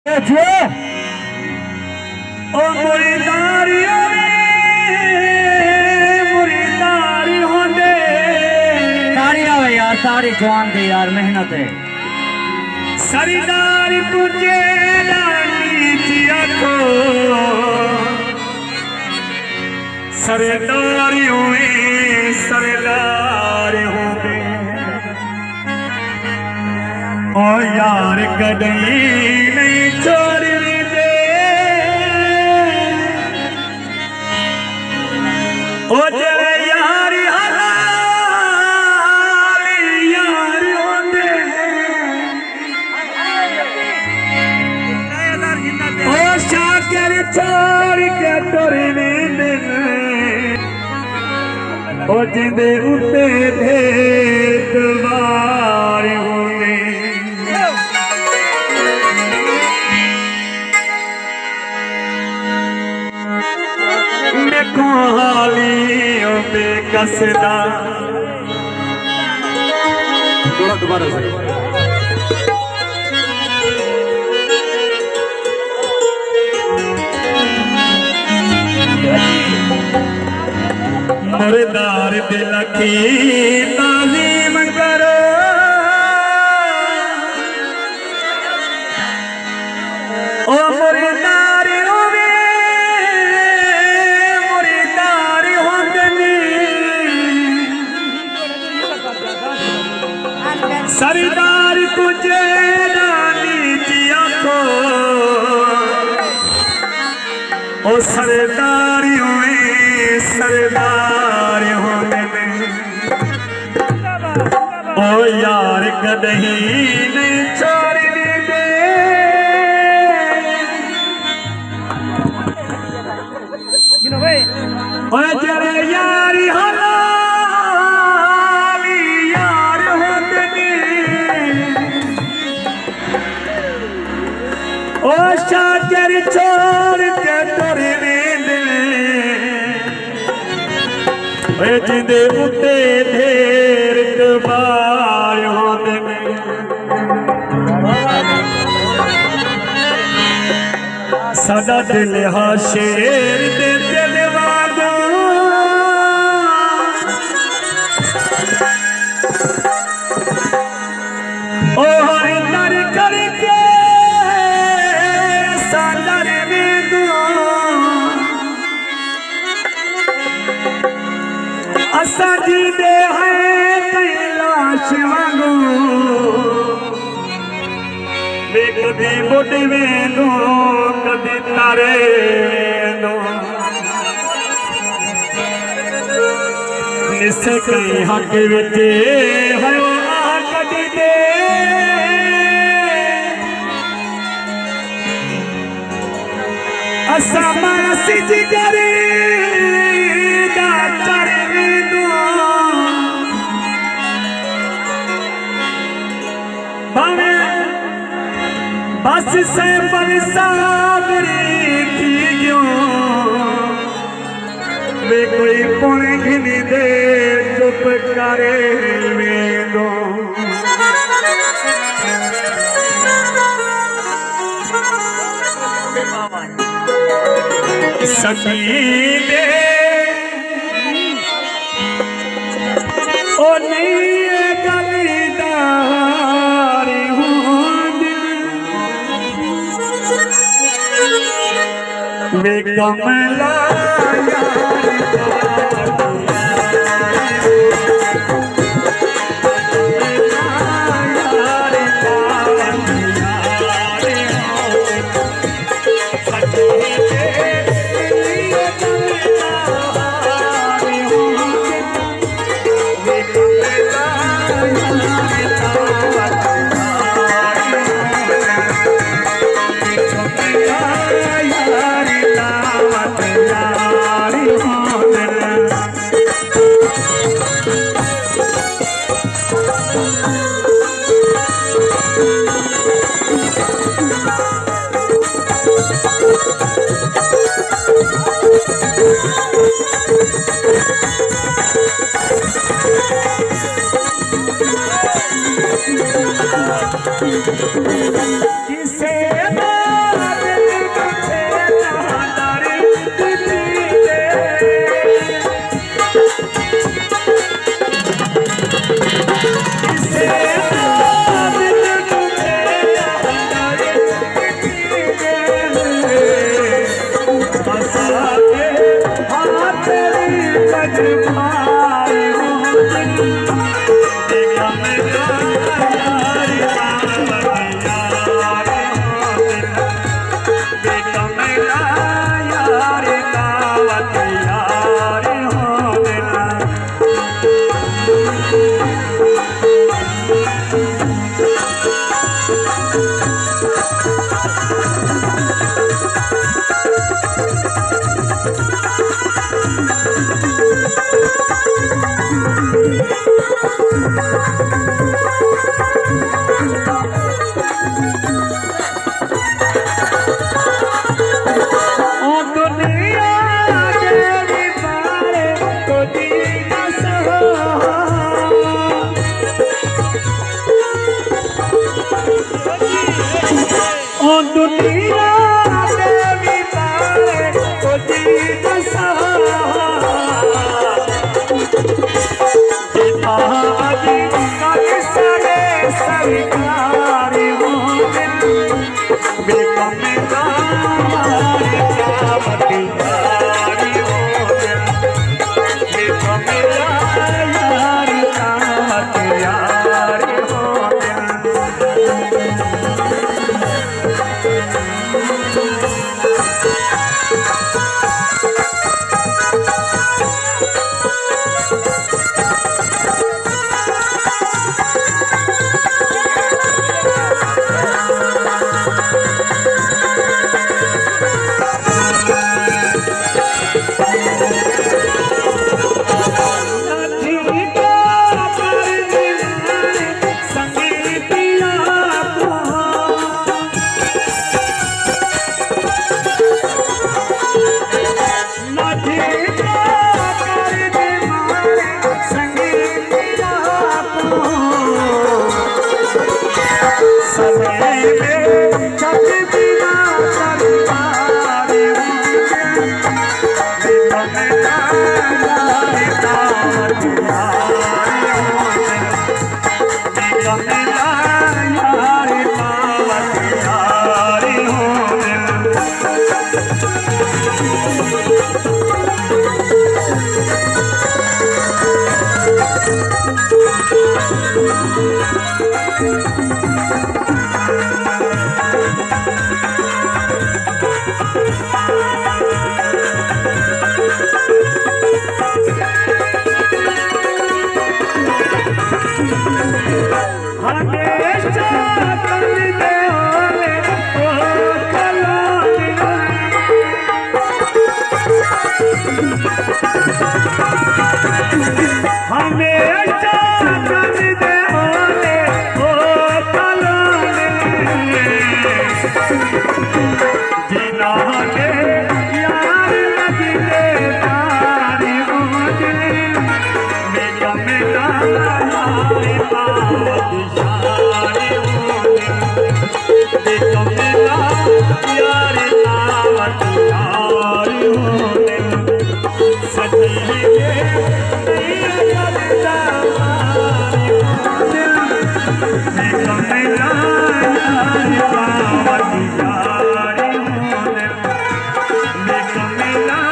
ओ मुरीदारी होंदे तारी आवे यार, तारी जवान दे यार, मेहनत है। सरदार तुझे नीची आखो सरदारी हुए सरदार होंदे ओ यार कदई नहीं छोड़ दे ओ तेरे यार हलाल यार होंदे ओ शाकर छोड़ के टोरे दिन ओ जिंदे उते ढेर दवार होंदे हालियों में कसदा दोबारा से मुर्दार दिल की तालीम करो ओ मुर्दार सरदार तुझे नीची आखो ओ सरदार हुए सरदार होने में ओ यार कदही नहीं छोड़ दे ओ जरे यारी ओ शाकर छोड़ के तोरे दे जिंदे उते ढेर दबार होंदे सदा दिल हा शेर दे दिल वागो ओ हरिंदर करके असा जी दे है कैलाश वांगू वे कभी बुढ़ वेंदो कभी तारे वेंदो निस कई हक विच है कदी दे असा मानस जिगरे बस से बरसावरी थी क्यों वे कोई पुणे घिनी दे चुप करे वेंदो सती दे ओ नहीं गलीदारी वे कमला ओ दुनिया दे विचारे ओ जीत आज कल सरे सरकारी होते बेकम यारी कामती होते बेकम यारी कामती होते Make a